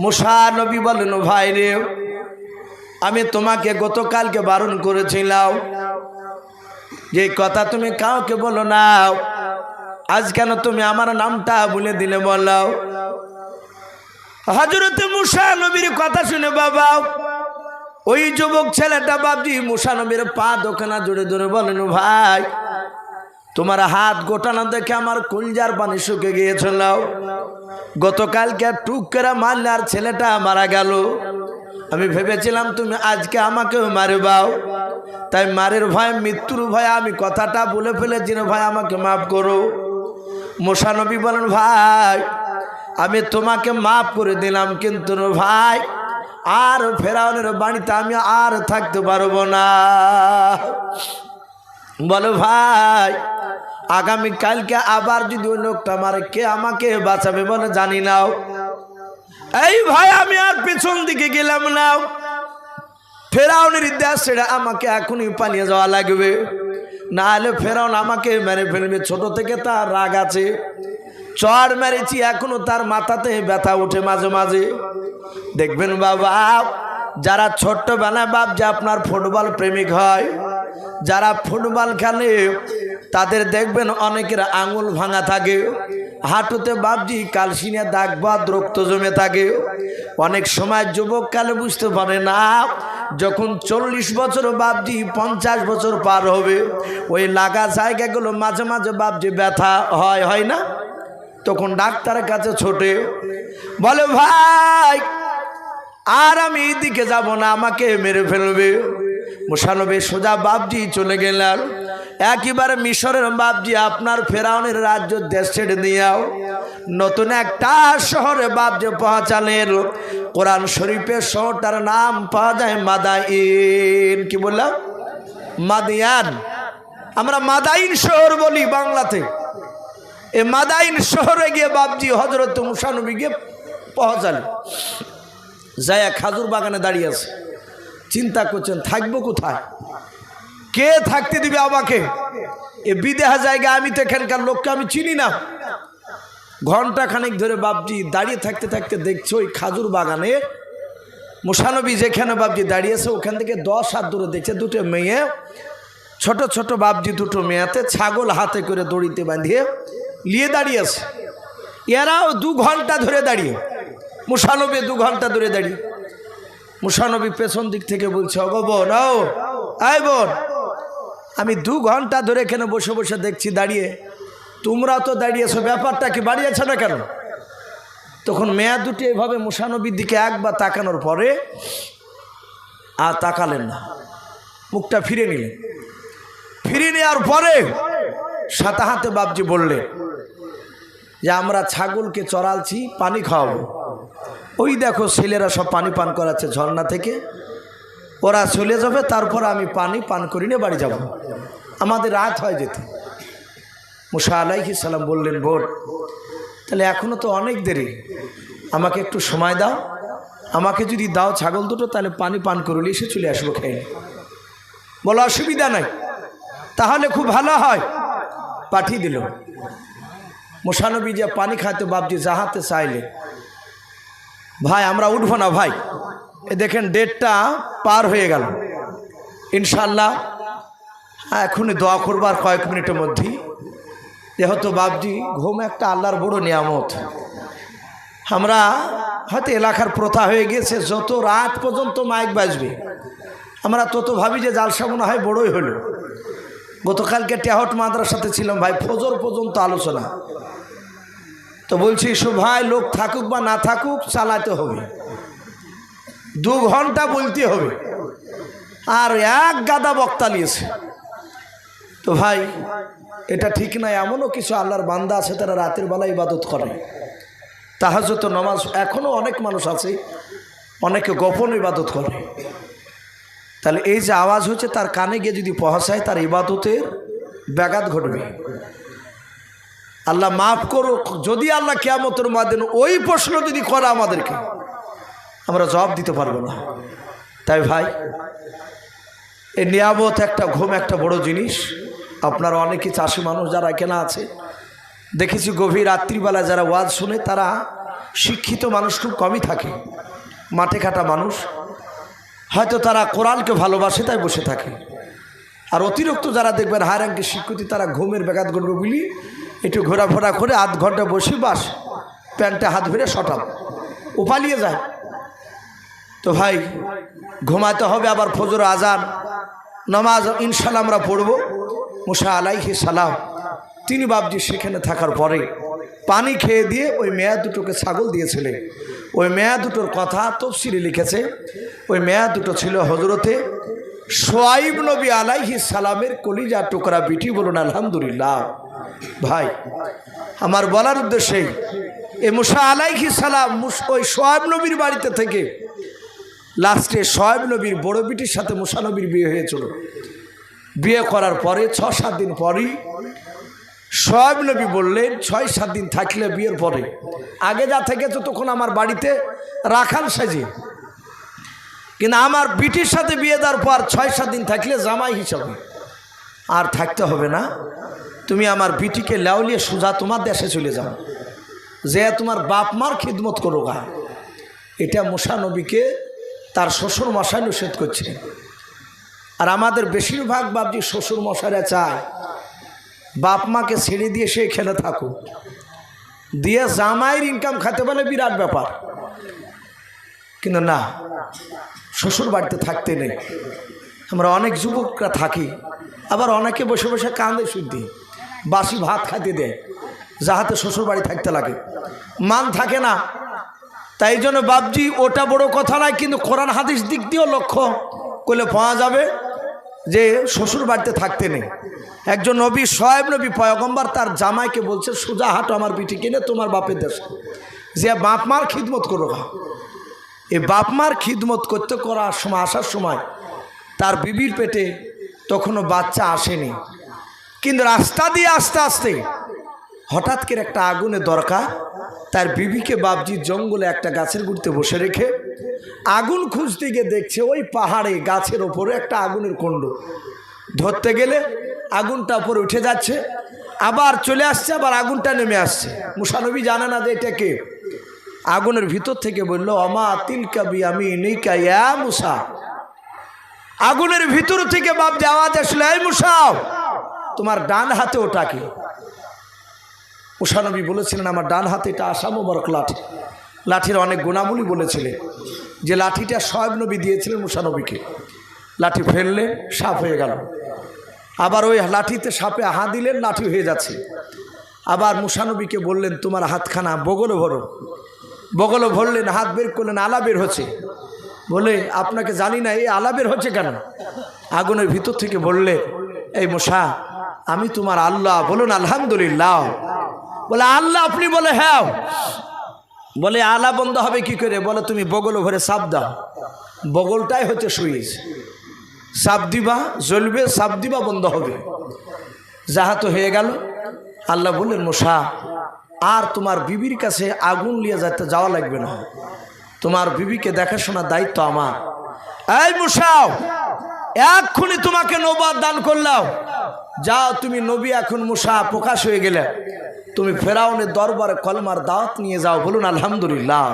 মুসা নবী বলেন, ভাই রে, আমি তোমাকে গতকালকে বারণ করেছিলাম যে কথা তুমি কাউকে বলো না, আজ কেন তুমি আমার নামটা বলে দিলে বলো? হযরত মুসা নবীর কথা শুনে বাবা ওই যুবক ছেলেটা বাবজি মুসা নবীর পা দোকানা জোরে জোরে বলেন, ভাই তোমার হাত গোটানো দেখে আমার কলজার পানি শুকে গিয়েছিল। গতকালকে টুক করে মারলে আর ছেলেটা মারা গেল। আমি ভেবেছিলাম তুমি আজকে আমাকেও মারবাও, তাই মারের ভয়, মৃত্যুর ভয়ে আমি কথাটা বলে ফেলেছি, ভাই আমাকে মাফ করো। মুসা নবী বলেন, ভাই আমি তোমাকে মাফ করে দিলাম, কিন্তু ভাই আর ফেরাউনের বাড়িতে আমি আর থাকতে পারবো না। বলো ভাই আগামী কালকে আবার যদি ওই লোকটা মারে, কে আমাকে বাঁচাবে? বলে জানি না। এই ভাই আমি আর পেছন দিকে গেলাম না, ফেরাউনের দেশ ছেড়ে আমাকে এখনই পালিয়ে যাওয়া লাগবে, না হলে ফেরাউন আমাকে মেরে ফেলবে। ছোট থেকে তার রাগ আছে, চড় মেরেছি, এখনো তার মাথাতে ব্যথা উঠে মাঝে মাঝে। দেখবেন বাবা যারা ছোট্টবেলায় বাপ যে আপনার ফুটবল প্রেমিক হয়, যারা ফুটবল খেলে তাদের দেখবেন অনেকের আঙুল ভাঙা থাকে, হাঁটুতে বাপজি কালসিনে দাগ বা রক্ত জমে থাকে। অনেক সময় যুবককালে বুঝতে পারে না, যখন 40 বছর বাপজি 50 বছর পার হবে, ওই লাগা জায়গাগুলো মাঝে মাঝে বাপজি ব্যথা হয় না, তখন ডাক্তারের কাছে ছোটে, বলে ভাই আর আমি এইদিকে যাব না, আমাকে মেরে ফেলবে। মুসা নবী সোজা বাপজি চলে গেলেন একেবারে মিশরের বাপজি আপনার ফেরাউনের রাজ্য দেশ ছেড়ে দিয়াও নতুন একটা শহরে বাপজি পৌঁছালেন। কোরআন শরীফের শহরটার নাম পাওয়া যায় মাদাইন। কি বললাম? মাদিয়ান। আমরা মাদাইন শহর বলি বাংলাতে। এই মাদাইন শহরে গিয়ে বাপজি হযরত মুসা নবী গিয়ে পৌঁছালেন। যায়া খাজুর বাগানে দাঁড়িয়ে আছে, চিন্তা করছেন থাকবো কোথায়, কে থাকতে দিবে আমাকে? এ বিদেহা জায়গা, আমি তো এখানকার লোককে আমি চিনি না। ঘন্টা খানিক ধরে বাপজি দাঁড়িয়ে থাকতে থাকতে দেখছে ওই খাজুর বাগানে মুসা নবী যেখানে বাপজি দাঁড়িয়েছে ওখান থেকে 10 হাত দূরে দেখছে দুটো মেয়ে, ছোট ছোট বাপজি দুটো মেয়েতে ছাগল হাতে করে দড়িতে বাঁধিয়ে নিয়ে দাঁড়িয়েছে। এরাও 2 ঘন্টা ধরে দাঁড়িয়ে, মুসা নবী 2 ঘন্টা ধরে দাঁড়িয়ে। মুসা নবী পেছন দিক থেকে বলছে, ওগো বোন, আয় বোন, আমি 2 ঘন্টা ধরে এখানে বসে বসে দেখছি দাঁড়িয়ে, তোমরা তো দাঁড়িয়েছো, ব্যাপারটা কি বাড়িয়েছ না কেন? তখন মেয়া দুটি এভাবে মুসা নবীর দিকে একবার তাকানোর পরে আর তাকালেন না, মুখটা ফিরে নিলেন। ফিরে নেওয়ার পরে সাথে হাতে বাপজি বললেন যে আমরা ছাগলকে চড়ালছি, পানি খাওয়াবো। ওই দেখো ছেলেরা সব পানি পান করাচ্ছে ঝর্ণা থেকে, ওরা চলে যাবে, তারপর আমি পানি পান করি নিয়ে বাড়ি যাব, আমাদের রাত হয় যেতে। মুসা আলাইহিস সালাম বললেন, বোন তাহলে এখনো তো অনেক দেরি, আমাকে একটু সময় দাও, আমাকে যদি দাও ছাগল দুটো, তাহলে পানি পান করলে এসে চলে আসবো খেয়ে। বলো অসুবিধা নাই, তাহলে খুব ভালো হয়। পাঠিয়ে দিল। মুসা নবী যে পানি খাইতে বাপজি জাহাতে চাইলে, ভাই আমরা উঠবো না ভাই, এ দেখেন 1:30টা পার হয়ে গেল, ইনশাল্লাহ এখনই দোয়া করবার কয়েক মিনিটের মধ্যেই। যেহেতু বাপজি ঘুম একটা আল্লাহর বড় নিয়ামত, আমরা হয়তো এলাকার প্রথা হয়ে গেছে যত রাত পর্যন্ত মাইক বাজবে আমরা তত ভাবি যে জালসা মনে হয় বড়ই হলো। গতকালকে টেহট মাদ্রাসাতে ছিলাম ভাই, ফজর পর্যন্ত আলোচনা। তো বলছি ভাই লোক থাকুক বা না থাকুক চালাতে হবে, 2 ঘন্টা বলতে হবে, আর এক গাদা বক্তা নিয়েছে। তো ভাই এটা ঠিক নয়, এমনও কিছু আল্লাহর বান্দা আছে তারা রাতের বেলা ইবাদত করে, তাহাজ্জুদ নামাজ, এখনও অনেক মানুষ আছে অনেকে গোপন ইবাদত করে। তাহলে এই যে আওয়াজ হচ্ছে তার কানে গিয়ে যদি পৌঁছায় তার ইবাদতের ব্যাঘাত ঘটবে। আল্লাহ মাফ করুক, যদি আল্লাহ কিয়ামতের ময়দান ওই প্রশ্ন যদি করে আমাদেরকে, আমরা জবাব দিতে পারবো না। তাই ভাই এই নিয়ামত একটা ঘুম একটা বড় জিনিস। আপনারা অনেকেই চাষি মানুষ যারা এখানে আছে দেখেছি, গভীর রাত্রিবেলা যারা ওয়াজ শুনে তারা শিক্ষিত মানুষ খুব কমই থাকে, মাঠে খাটা মানুষ, হয়তো তারা কোরআনকে ভালোবাসে তাই বসে থাকে। আর অতিরিক্ত যারা দেখবেন হাই র্যাঙ্কের শিক্ষিত, তারা ঘুমের ব্যাঘাত ঘটবে বলি একটু ঘোরাফোরা করে আধ ঘন্টা বসে বাস প্যান্টে হাত ভরে সটাল ও পালিয়ে যায়। তো ভাই ঘুমাতে হবে, আবার ফজর আজান নামাজ ইনশাল্লাহ আমরা পড়ব। মুসা আলাইহিস সালাম তিনি বাপজি সেখানে থাকার পরে পানি খেয়ে দিয়ে ওই মেয়া দুটোকে ছাগল দিয়েছিলেন। ওই মেয়া দুটোর কথা তফসিরে লিখেছে, ওই মেয়া দুটো ছিল হজরতে শোয়াইব নবী আলাইহিস সালামের কলিজা টুকরা বিটি। বলুন আলহামদুলিল্লাহ। ভাই আমার বলার উদ্দেশ্যেই এই মুসা আলাইহিস সালাম ওই শোয়াইব নবীর বাড়িতে থেকে লাস্টে শোয়াইব নবীর বড় বিটির সাথে মুসা নবীর বিয়ে হয়েছিল। বিয়ে করার পরে 6-7 দিন পরই শোয়াইব নবী বললেন 6-7 দিন থাকলে বিয়ের পরে, আগে যা থেকেছো তখন আমার বাড়িতে রাখাল সাজে, কিন্তু আমার বিটির সাথে বিয়ে দেওয়ার পর 6-7 দিন থাকলে জামাই হিসাবে আর থাকতে হবে না। তুমি আমার বিটিকে লাউলিয়ে সোজা তোমার দেশে চলে যাও, যে তোমার বাপ মার খিদমত করো গা। এটা মুসা নবীকে তার শ্বশুর মশাই নিষেধ করছে। আর আমাদের বেশিরভাগ বাপজি শ্বশুর মশাইরা চায় বাপ মাকে ছেড়ে দিয়ে সে খেলে থাকুক, দিয়ে জামাইয়ের ইনকাম খেতে পারলে বিরাট ব্যাপার, কিন্তু না, শ্বশুর বাড়িতে থাকতে নেই। আমরা অনেক যুবকরা থাকি, আবার অনেকে বসে বসে কান্দে শুদ্ধি বাসি ভাত খাইতে দেয়, যাহাতে শ্বশুর বাড়ি থাকতে লাগে, মান থাকে না। তাই জন্য বাপজি ওটা বড় কথা নয়, কিন্তু কোরআন হাদিস দিক দিয়েও লক্ষ্য করলে পাওয়া যাবে যে শ্বশুর বাড়িতে থাকতে নেই। একজন নবী শোয়াইব নবী পয়গম্বর তার জামাইকে বলছে সোজা হাঁটো আমার বিটি কিনে তোমার বাপের দেশে, যে বাপ মার খিদমত করো। এই বাপ মার খিদমত করতে করার সময় আসার সময় তার বিবির পেটে তখনও বাচ্চা আসেনি, কিন্তু রাস্তা দিয়ে আস্তে আস্তে হঠাৎ করে একটা আগুনের দরকার। তার বিবিকে বাপজি জঙ্গলে একটা গাছের গুড়িতে বসে রেখে আগুন খুঁজতে গিয়ে দেখছে ওই পাহাড়ে গাছের ওপরে একটা আগুনের কুণ্ড, ধরতে গেলে আগুনটা উপরে উঠে যাচ্ছে, আবার চলে আসছে, আবার আগুনটা নেমে আসছে। মুসা নবী জানে না যে এটা কে। আগুনের ভিতর থেকে বলল অমা তিলকা বিয়ামিনিকা ইয়া মুসা। আগুনের ভিতর থেকে বাপজি আওয়াজ আসলো, এই মুসা তোমার ডান হাতে ওটা কি? মুসা নবী বলেছিলেন আমার ডান হাতে এটা আশা মোবারক লাঠি। লাঠির অনেক গুণাবলী বলেছিলেন, যে লাঠিটা শোয়াইব নবী দিয়েছিলেন মুসা নবীকে। লাঠি ফেললেন, সাপ হয়ে গেল। আবার ওই লাঠিতে সাপে হাত দিলেন, লাঠি হয়ে যাচ্ছে। আবার মুসা নবীকে বললেন তোমার হাতখানা বগলে ভরো। বগলে ভরলেন, হাত বের করলেন, আলা বের হচ্ছে। বলে আপনাকে জানি না এই আলা বের হচ্ছে কেন? আগুনের ভিতর থেকে বললেন এই মুসা আমি তোমার আল্লাহ। বলুন আলহামদুলিল্লাহ। বলে আল্লাহ আপনি? বলে হ্যাঁ। বলে আলা বন্ধ হবে কি করে? বলে তুমি বগল ভরে সাপ দাও, বগলটাই হচ্ছে সুইচ, সাপ দিবা জ্বলবে, সাপ দিবা বন্ধ হবে। যাহা তো হয়ে গেল। আল্লাহ বললেন মুসা আর তোমার বিবির কাছে আগুন নিয়ে যাওয়া লাগবে না, তোমার বিবিকে দেখাশোনার দায়িত্ব আমার। এই মুসা এক্ষুনি তোমাকে নবুয়ত দান করলাম, যাও তুমি নবী এখন মুসা প্রকাশ হয়ে গেলে, তুমি ফেরাউনের দরবারে কলমার দাওয়াত নিয়ে যাও। বলুন আলহামদুলিল্লাহ।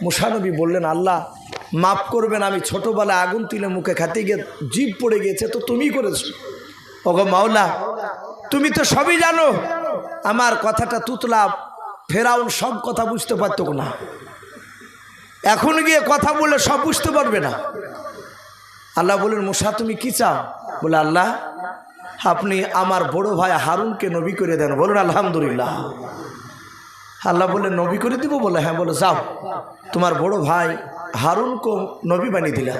মুসা নবী বললেন আল্লাহ মাফ করবেন, আমি ছোটবেলায় আগুন তুলে মুখে খাতে গিয়ে জিভ পড়ে গিয়েছে, তো তুমি করেছো। ওগো মাওলা তুমি তো সবই জানো, আমার কথাটা তুতলা, ফেরাউন সব কথা বুঝতে পারতো না, এখন গিয়ে কথা বলে সব বুঝতে পারবে না। আল্লাহ বলেন মুসা তুমি কি চাও? বলে আল্লাহ আপনি আমার বড় ভাই হারুনকে নবী করে দেন। বলুন আলহামদুলিল্লাহ। আল্লাহ বলে নবী করে দিব? বলে হ্যাঁ। বলে যাও তোমার বড় ভাই হারুনকে নবী বানিয়ে দিলাম।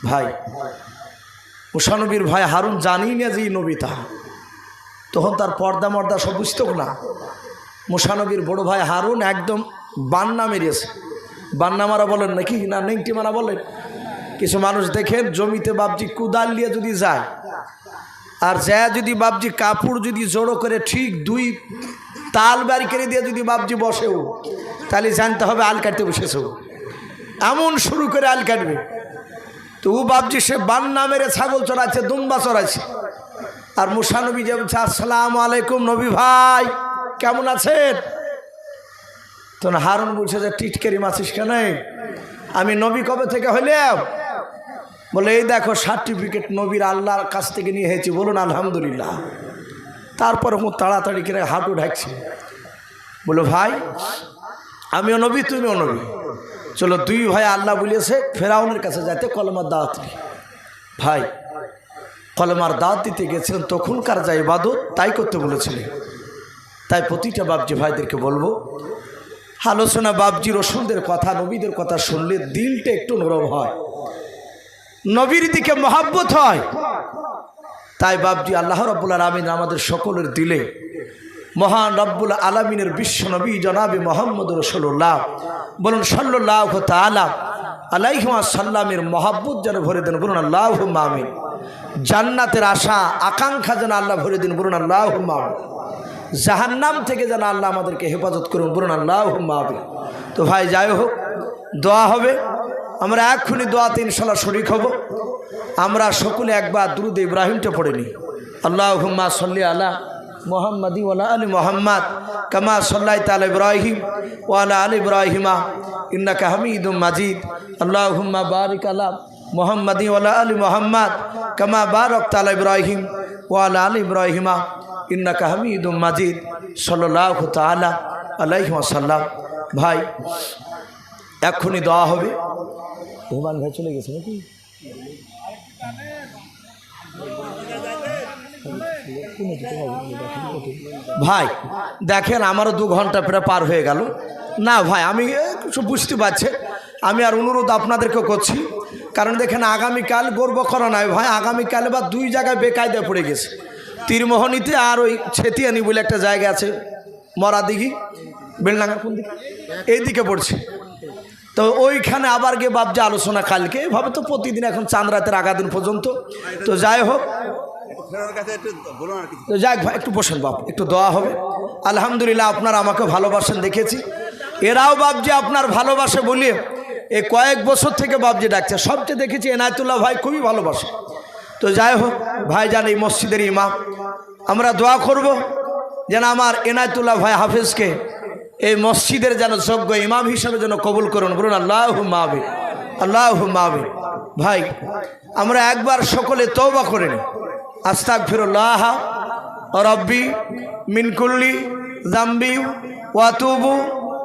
ভাই মুসা নবীর ভাই হারুন জানি না যে নবী, তা তখন তার পর্দা মর্দা সব বুঝত না। মুসা নবীর বড় ভাই হারুন একদম বান্না মেরেছে। বান্না মারা বলেন নাকি না নেংটি মারা বলেন? কিছু মানুষ দেখেন জমিতে বাপজি কুদাল নিয়ে যদি যায়, আর যা যদি বাপজি কাপড় যদি জড়ো করে ঠিক 2 তাল বাড়ি করে দিয়ে যদি বাপজি বসেও, তাহলে জানতে হবে আল কাটতে বসেছে। এমন শুরু করে আল কাটবে। তো ও বাপজি সে বান্না মেরে ছাগল চড়াচ্ছে, দুম্বা চড়াচ্ছে। আর মুসা নবী যে বলছে আসসালামু আলাইকুম নবী ভাই কেমন আছেন? তখন হারুন বলছে যে টিটকারি মাছিস কেন, আমি নবী কবে থেকে হইলাম? বলে এই দেখো সার্টিফিকেট নবীর আল্লাহর কাছ থেকে নিয়ে হয়েছি, বলুন আলহামদুলিল্লাহ। তারপরে খুব তাড়াতাড়ি করে হাঁটু ঢাকছি। বলো ভাই আমিও নবী তুমিও নবী, চলো দুই ভাই আল্লাহ বলিয়েছে ফেরাউনের কাছে যাইতে কলমার দাওয়াত নিয়ে। ভাই কলমার দাওয়াত দিতে গেছিলেন, তখনকার যা ইবাদত তাই করতে বলেছিলেন। তাই প্রতিটা বাপজি ভাইদেরকে বলবো, আলোচনা বাপজি রসুলদের কথা নবীদের কথা শুনলে দিলটা একটু নরম হয়, নবীর দিকে মহাব্বত হয়। তাই বাপজি আল্লাহ রাব্বুল আলামিন আমাদের সকলের দিলে মহান রব্বুল আলামিনের বিশ্ব নবী জনাবে মোহাম্মদ রাসূলুল্লাহ বলুন সাল্লাল্লাহু তাআলা আলাইহি ওয়াসাল্লামের মহাব্বত যেন ভরে দেন, বলুন আল্লাহুম্মা আমিন। জান্নাতের আশা আকাঙ্ক্ষা যেন আল্লাহ ভরে দিন, বলুন আল্লাহুম্মা আমিন। জাহান্নাম থেকে যেন আল্লাহ আমাদেরকে হেফাজত করুন, বলুন আল্লাহুম্মা আমিন। তো ভাই যাই হোক, দোয়া হবে, আমরা এক্ষুনি দোয়াতে ইনশাআল্লাহ শরীক হব। আমরা সকলে একবার দুরূদ ইব্রাহিমটা পড়ে নিই। আল্লাহুম্মা সাল্লি আলা মুহাম্মাদি ওয়া আলি মুহাম্মাদ কামা সাল্লাইতা আলা ইব্রাহিম ওয়া আলা আলি ইব্রাহিমা ইন্নাকা হামিদুম মাজিদ। আল্লাহুম্মা বারিক আলা মুহাম্মাদি ওয়া আলা আলি মুহাম্মাদ কামা বারাকতা আলা ইব্রাহিম ওয়া আলা আলি ইব্রাহিমা ইন্নাকা হামিদুম মাজিদ। সাল্লাল্লাহু তাআলা আলাইহি ওয়াসাল্লাম। ভাই এক্ষুনি দোয়া হবে। রহমান ভাই চলে গেছে নাকি? ভাই দেখেন আমারও 2 ঘন্টা প্রায় পার হয়ে গেল। না ভাই আমি কিছু বুঝতে পারছি, আমি আর অনুরোধ আপনাদেরকে করছি, কারণ দেখেন আগামীকাল গর্ব করা নাই ভাই, আগামীকাল বা 2 জায়গায় বেকায়দা পড়ে গেছে। তীরমোহনীতে আর ওই ছেতিয়ানি বলে একটা জায়গা আছে, মরাদিঘি বেলডাঙ্গার কোন দিকে, এইদিকে পড়ছে। তো ওইখানে আবার গিয়ে বাপজি আলোচনা কালকে, এভাবে তো প্রতিদিন এখন চাঁদ রাতের আগা দিন পর্যন্ত। তো যাই হোক, তো যাক ভাই একটু বসেন বাপ, একটু দোয়া হবে। আলহামদুলিল্লাহ আপনারা আমাকে ভালোবাসেন দেখেছি, এরাও বাপজি আপনার ভালোবাসে বলিয়ে এই কয়েক বছর থেকে বাপজি ডাকছে। সবচেয়ে দেখেছি এনায়েতুল্লাহ ভাই খুবই ভালোবাসে। তো যাই হোক ভাই জান এই মসজিদের ইমাম, আমরা দোয়া করব যেন আমার এনায়েতুল্লাহ ভাই হাফেজকে এই মসজিদের যেন যোগ্য ইমাম হিসাবে যেন কবুল করুন, বলুন আল্লাহুম্মা আমিন, আল্লাহুম্মা আমিন। ভাই আমরা একবার সকলে তওবা করে নিই। আস্তাগফিরুল্লাহ রাব্বি মিন কুল্লি যামবি ওয়া আতুবু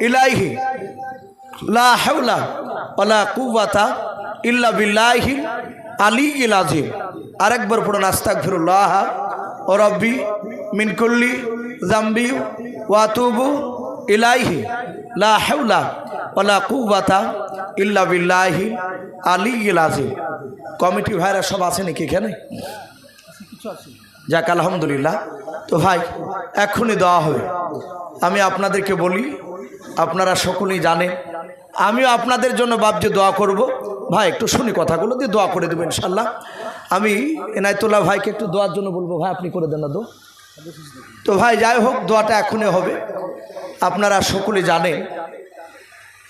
ইলাইহি লা হাওলা ওয়ালা কুওয়াতা ইল্লা বিল্লাহিল আলিয়্যিল আযীম। আরেকবার পড়ুন আস্তাগফিরুল্লাহ রাব্বি মিন কুল্লি যামবি ওয়া আতুবু ইলাইহি লা হাওলা ওয়ালা কুওয়াতা ইল্লা বিল্লাহিল আলিয়্যিল আযীম। কমিটি ভাইরা সব আছে নাকি এখানে? যাক আলহামদুলিল্লাহ। তো ভাই এক্ষুনি দেওয়া হবে। আমি আপনাদেরকে বলি, আপনারা সকলেই জানেন আমিও আপনাদের জন্য বাপজি দোয়া করব। ভাই একটু শুনি কথাগুলো দিয়ে দোয়া করে দেবেন ইনশাল্লাহ। আমি এনায়েতুল্লাহ ভাইকে একটু দোয়ার জন্য বলবো, ভাই আপনি করে দেন না দোয়া। তো ভাই যাই হোক দোয়াটা এখনই হবে। আপনারা সকলে জানেন,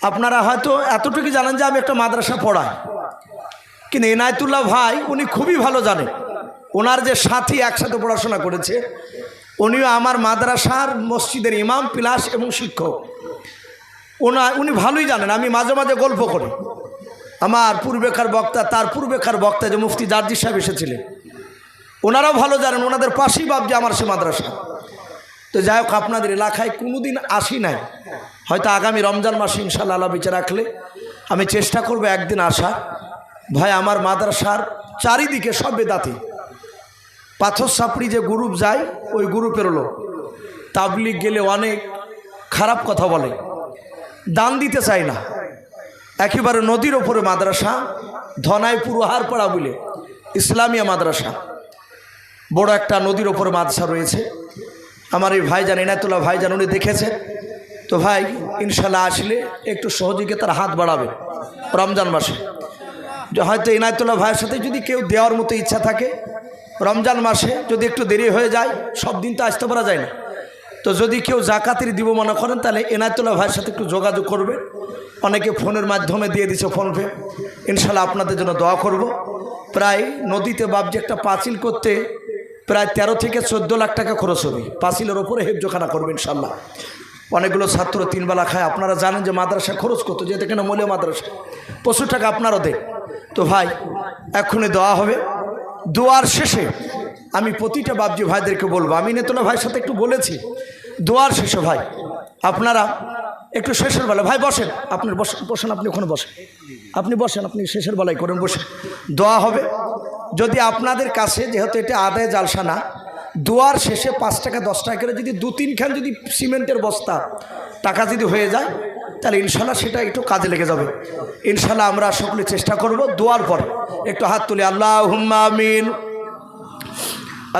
আপনারা হয়তো এতটুকু জানেন যে আমি একটা মাদ্রাসা পড়াই, কিন্তু এনায়েতুল্লাহ ভাই উনি খুবই ভালো জানেন, ওনার যে সাথী একসাথে পড়াশোনা করেছে উনিও আমার মাদ্রাসার মসজিদের ইমাম প্লাস এবং শিক্ষক। উনি ভালোই জানেন। আমি মাঝে মাঝে গল্প করি, আমার পূর্বেকার বক্তা, তার পূর্বেকার বক্তা যে মুফতি জার্জি সাহেব এসেছিলেন, ওনারাও ভালো জানেন, ওনাদের পাশেই বাপজি আমার সে মাদ্রাসা। তো যাই হোক আপনাদের এলাকায় কোনোদিন আসি নাই, হয়তো আগামী রমজান মাসে ইনশাআল্লাহ আল্লাহ বেঁচে রাখলে আমি চেষ্টা করব একদিন আসা। ভাই আমার মাদ্রাসার চারিদিকে সব বেদাতি, পাথর সাপড়ি যে গ্রুপ যায় ওই গ্রুপের লোক, তাবলিগ গেলে অনেক খারাপ কথা বলে, দান দিতে চায় না। একেবারে নদীর ওপরে মাদ্রাসা, ধনাইপুর হারপাড়া বলে ইসলামিয়া মাদ্রাসা, বড় একটা নদীর ওপরে মাদ্রাসা রয়েছে। আমার এই ভাইজান এনায়েতুল্লাহ ভাইজান উনি দেখেছেন। তো ভাই ইনশাল্লাহ আসলে একটু সহযোগিতার হাত বাড়াবে রমজান মাসে। হয়তো এনায়েতুল্লাহ ভাইয়ের সাথে যদি কেউ দেওয়ার মতো ইচ্ছা থাকে, রমজান মাসে যদি একটু দেরি হয়ে যায়, সব দিন তো আসতে পারা যায় না, তো যদি কেউ জাকাতের দিব মনে করেন তাহলে এনায়েতুল্লাহ ভাইয়ের সাথে একটু যোগাযোগ করবে। অনেকে ফোনের মাধ্যমে দিয়ে দিচ্ছে ফোনপে। ইনশাল্লাহ আপনাদের জন্য দোয়া করব। প্রায় নদীতে বাপজি একটা পাঁচিল করতে প্রায় 13 থেকে 14 লাখ টাকা খরচ হবে। পাঁচিলের ওপরে হেফজোখানা করবে ইনশাল্লাহ। অনেকগুলো ছাত্র 3 বেলা খায়। আপনারা জানেন যে মাদ্রাসা খরচ কত, যেতে কেন মূল্য মাদ্রাসা প্রচুর টাকা আপনারও দেন। তো ভাই এক্ষুনি দোয়া হবে। দোয়ার শেষে আমি প্রতিটা বাবজি ভাইদেরকে বলবো, আমি নেতনা ভাইয়ের সাথে একটু বলেছি, দোয়ার শেষে ভাই আপনারা একটু শেষের বেলা, ভাই বসেন, আপনি বসেন, আপনি ওখানে বসেন, আপনি বসেন, আপনি শেষের বেলায় করেন, বসে দোয়া হবে। যদি আপনাদের কাছে, যেহেতু এটা আদায় জালসা না, দোয়ার শেষে 5 টাকা 10 টাকা করে যদি 2-3 খান যদি সিমেন্টের বস্তা টাকা যদি হয়ে যায়, তাহলে ইনশাল্লাহ সেটা একটু কাজে লেগে যাবে। ইনশাল্লাহ আমরা সকলে চেষ্টা করব। দোয়ার পর একটু হাত তুলে আল্লাহুম্মা আমিন।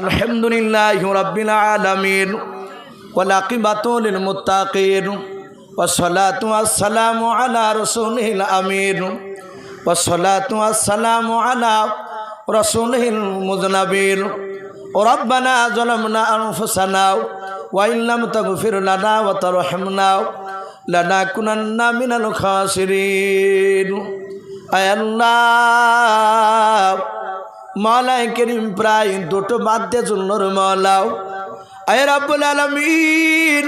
আলহামদুলিল্লাহি রাব্বিল আলামিন ওয়াল আকিবাতু লিল মুত্তাকিন ওয়াসসালাতু ওয়াসসালামু আলা রাসূলিল আমিন ওয়াসসালাতু ওয়াসসালামু আলা রাসূলিল মুযনাবির। রব্বানা যালামনা আনফুসানা ওয়া ইল্লাম তাগফির লানা ওয়া তারহামনা লানাকুনান্না মিনাল খাসিরিন। আয় আল্লাহ, মাওলাই করিম প্রায় 2টো বাদ্যে জুন্নর মাওলাও। আয় রাব্বুল আলামিন,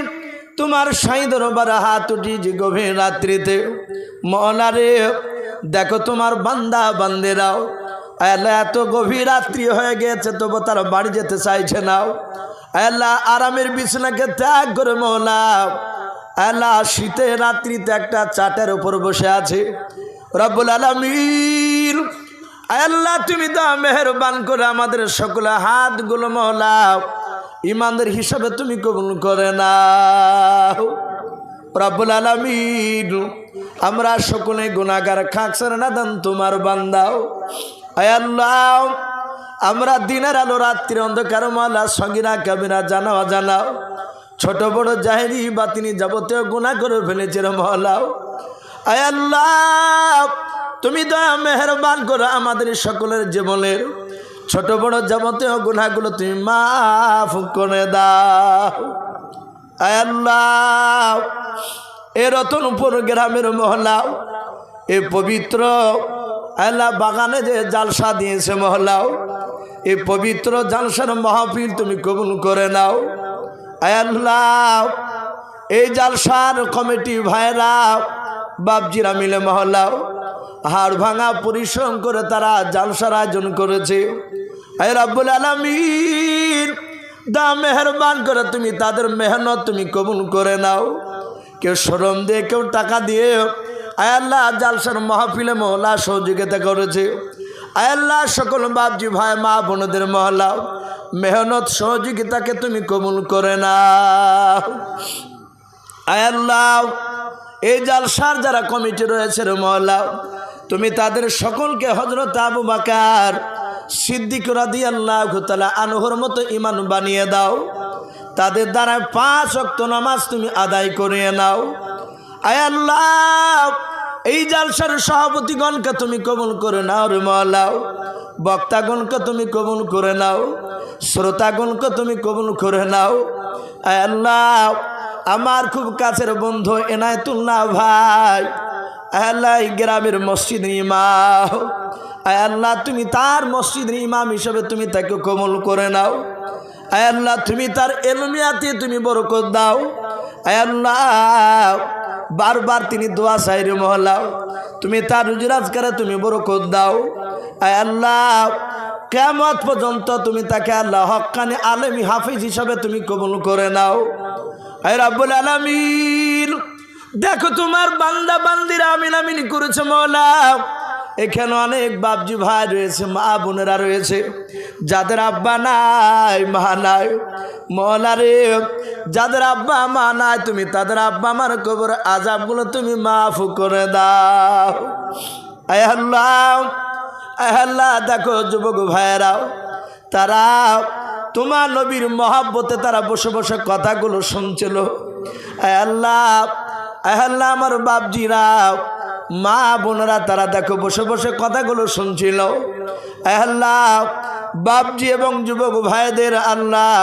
তোমার সাই দরবারে হাত উঠি যে গভীর রাত্রিতে মাওলা রে, দেখো তোমার বান্দা বান্দেরাও আল্লাহ এত গভীর রাত্রি হয়ে গেছে তবু তারা বাড়ি যেতে চাইছে না। আল্লাহ আরামের বিছানাকে ত্যাগ করে মাওলা আল্লাহ শীতের রাত্রিতে একটা চাটের উপর বসে আছে। রব্বুল আলামিন, আল্লাহ তুমি তো মেহেরবান করে আমাদের সকলে হাতগুলো মাওলা ইমানদের হিসাবে তুমি কবুল করে নাও। রব্বুল আলামিন, আমরা সকলে গুনাহগার, খাকসার নাদান তোমার বান্দাও। আয় আল্লাহ, আমরা দিনের আলো রাত্রির অন্ধকার মাওলা সগীরা কাবিরা জানা অজানাও ছোট বড় জাহেরি বাতিনি যাবতীয় গুনাহ করে ফেলেছে রে মাওলাও। আয় আল্লাহ, তুমি দয়া মেহেরবান করে আমাদের সকলের জীবনের ছোট বড় যাবতীয় গুনাহগুলো তুমি মাফ করে দাও। আয় আল্লাহ, এ রতনপুর গ্রামের মহলাও, এ পবিত্র আল্লাহ বাগানে যে জালসা দিয়েছে মহলাও, এই পবিত্র জালসার মাহফিল তুমি কবুল করে নাও। আয় আল্লাহ, এই জালসার কমিটি ভাইরা বাবজিরা মিলে মহলাও হাড় ভাঙা পরিশ্রম করে তারা জালসার আয়োজন করেছে। আয় রাব্বুল আলামিন, দা মেহেরবান করে তুমি তাদের মেহনত তুমি কবুল করে নাও। কেউ শ্রম দিয়ে, কেউ টাকা দিয়ে আয় আল্লাহ জালসার মাহফিলে মহলা সহযোগিতা করেছে। আয় আল্লাহ, সকল বাবজি ভাই মা বোনদের মহলা মেহনত সহযোগিতাকে তুমি কবুল করে নাও। আয় আল্লাহ, এই জালসার যারা কমিটি রয়েছে রে মহলা, তুমি তাদের সকলকে হযরত আবু বকর সিদ্দিক রাদিয়াল্লাহু তাআলা আনহুর মতো ঈমান বানিয়ে দাও। তাদের দ্বারা 5 ওয়াক্ত নামাজ তুমি আদায় করিয়ে নাও। আয় আল্লাহ, এই জালসার সভাপতিগণকে তুমি কবুল করে নাও রে মাওলা, বক্তাগণকে তুমি কবুল করে নাও, শ্রোতাগণকে তুমি কবুল করে নাও। আয় আল্লাহ, আমার খুব কাছের বন্ধু এনায়েতুল্লাহ ভাই আল্লাহ গ্রামের মসজিদের ইমাম, আয় আল্লাহ তুমি তার মসজিদের ইমাম হিসেবে তুমি তাকে কবুল করে নাও। আয় আল্লাহ, তুমি তার এলমিয়াতে তুমি বরকত দাও। আয় আল্লাহ, বারবার তিনি দোয়া চাই রে মহলা, তুমি তার রুজি রোজগারে তুমি বরকত দাও। আয় আল্লাহ, কিয়ামত পর্যন্ত তুমি তাকে আল্লাহ হক্কানি আলেমী হাফিজ হিসাবে তুমি কবুল করে নাও। আয় রাব্বুল আলামিন, দেখো তোমার বান্দা বান্দিরা আমিন আমিন করেছে মওলা। এখানে অনেক বাবজি ভাই রয়েছে, মা বোনেরা রয়েছে, যাদের আব্বা নাই মা নাই মওলা রে, যাদের আব্বা মা নাই তুমি তাদের আব্বা মার কবর আযাবগুলো তুমি মাফ করে দাও। আয় আল্লাহ, আয় আল্লাহ, দেখো যুবক ভাইয়েরাও তারা তোমার নবীর মহব্বতে তারা বসে বসে কথাগুলো শুনছিল। আয় আল্লাহ, আয় আল্লাহ, আমার বাবজিরা মা বোনেরা তারা দেখো বসে বসে কথাগুলো শুনছিল। আয় আল্লাহ, বাবজি এবং যুবক ভাইদের আল্লাহ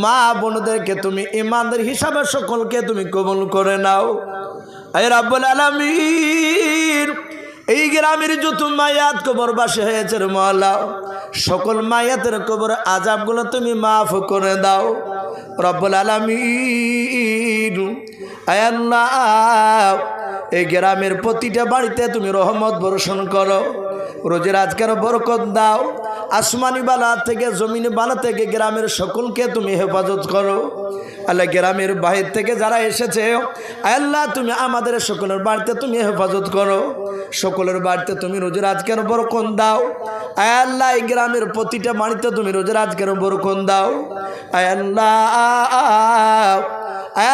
মা বোনদেরকে তুমি ইমানদার হিসাবে সকলকে তুমি কবুল করে নাও। আয় রাব্বুল আলামিন, এই গ্রামের যত মায়াত কবরবাসী হয়েছে রে মাওলা, সকল মায়াতের কবর আযাবগুলো তুমি মাফ করে দাও। রব্বুল আলামিন, আয় আল্লাহ এই গ্রামের প্রতিটা বাড়িতে তুমি রহমত বর্ষণ করো, রোজের আজকের বরকত দাও, আসমানি বালা থেকে জমিনি বালা থেকে গ্রামের সকলকে তুমি হেফাজত করো। আল্লাহ গ্রামের বাহির থেকে যারা এসেছে আল্লাহ তুমি আমাদের সকলের বাড়িতে তুমি হেফাজত করো, সকলের বাড়িতে তুমি রোজের আজকের বরকত দাও। আল্লাহ এই গ্রামের প্রতিটা বাড়িতে তুমি রোজের আজকের বরকত দাও।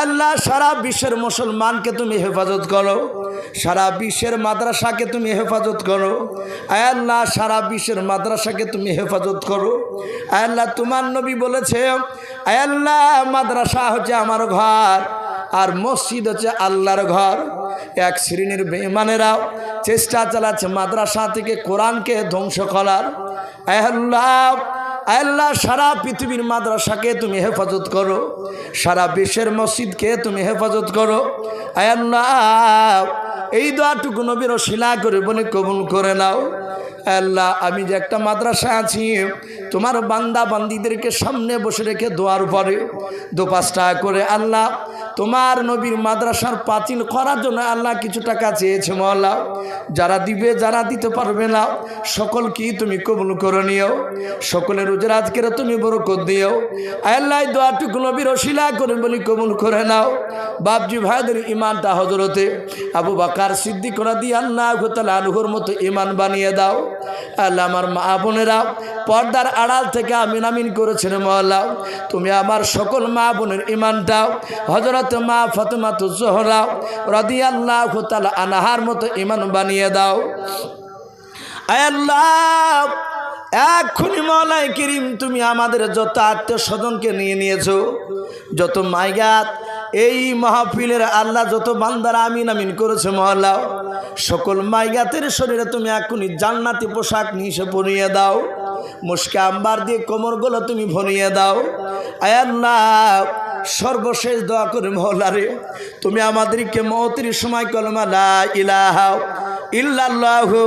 আল্লাহ সারা বিশ্বের মুসলমানকে তুমি হেফাজত করো, সারা বিশ্বের মাদ্রাসাকে তুমি হেফাজত করো। আল্লাহ সারা বিশ্বের মাদ্রাসাকে তুমি হেফাজত করো। আল্লাহ তোমার নবী বলেছে আল্লাহ মাদ্রাসা হচ্ছে আমার ঘর আর মসজিদ হচ্ছে আল্লাহর ঘর। এক শ্রেণীর বেঈমানেরাও চেষ্টা চালাচ্ছে মাদ্রাসা থেকে কোরআনকে ধ্বংস করার। আল্লাহ সারা পৃথিবীর মাদ্রাসাকে তুমি হেফাজত করো, সারা বিশ্বের মসজিদকে তুমি হেফাজত করো। আল্লাহ এই দোয়াটুকু নবীর ওসিলা করে বলে কবুল করে নাও। আল্লাহ আমি যে একটা মাদ্রাসা আছি তোমার বান্দা বান্দিদেরকে সামনে বসে রেখে দোয়ার পরে 2-5 টাকা করে আল্লাহ তোমার নবীর মাদ্রাসার পাঁচিল করার জন্য আল্লাহ কিছু টাকা চেয়েছে মওলা, যারা দিবে যারা দিতে পারবে না সকলকেই তুমি কবুল করে নিও, সকলের রোজের আজকের তুমি বরকত দিও। আল্লাহ দোয়াটুকু নবীর ওসিলা করে বলি কবুল করে নাও। বাপজি ভাইদের ইমানটা হযরতে আবু বকর সিদ্দিক রাদিয়াল্লাহু তাআলা আনহুর মতো ইমান বানিয়ে দাও। আল্লাহ আমার মা বোনেরা পর্দার আড়াল থেকে আমিন আমিন করেছেন মওলা, তুমি আমার সকল মা বোনের ইমানটা হযরত মা ফাতেমাতুজ জোহরা রাদিয়াল্লাহু তাআলা আনহার মতো ইমান বানিয়ে দাও। আয় আল্লাহ এক্ষুনি মওলাই করিম তুমি আমাদের যত আত্মীয় স্বজনকে নিয়ে নিয়েছো, যত মাইগাত এই মাহফিলের আল্লাহ যত বান্দারা আমিন আমিন করেছে মওলা, সকল মাইগাতের শরীরে তুমি এক্ষুনি জান্নাতি পোশাক নিয়ে পরিয়ে দাও, মুশকে আম্বার দিয়ে কোমরগুলো তুমি ভরিয়ে দাও। আয় আল্লাহ সর্বশেষ দোয়া করে মওলা রে তুমি আমাদেরকে মওতের সময় কলমা লা ইলাহা ইল্লাল্লাহু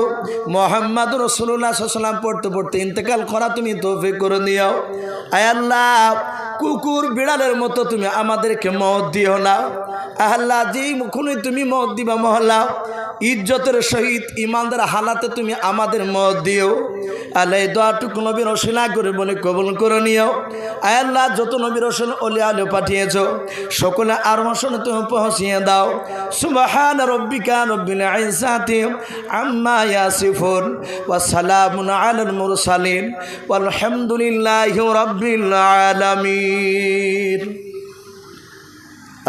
মুহাম্মাদুর রাসূলুল্লাহ সাল্লাল্লাহু আলাইহি ওয়াসাল্লাম পড়তে পড়তে ইন্তেকাল করা তুমি তৌফিক করে দিও। আয় আল্লাহ কুকুর বিড়ালের মতো তুমি আমাদেরকে মওত দিও না। আল্লাহ যেই মুখুনি তুমি মওত দিবা মহল্লা ইজ্জতের সহিত ইমানদার হালাতে তুমি আমাদের মওত দিও। আল্লাহ এই দোয়াটুকু নবীর ওসিলা করে বলে কবুল করে নিও। আয় আল্লাহ যত নবীর রাসূল ওলি আলে পাঠিয়েছো সকলে আর মশনে তুমি পৌঁছিয়ে দাও। সুবহান রাব্বিকা রব্বিল ইজ্জাতি আম্মা ইয়াসিফুন ওয়া সালামুন আলাল মুরসালিন ওয়ালহামদুলিল্লাহি রাব্বিল আলামিন।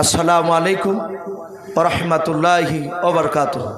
আসসালামু আলাইকুম ওয়া রাহমাতুল্লাহি ওয়া বারাকাতুহু।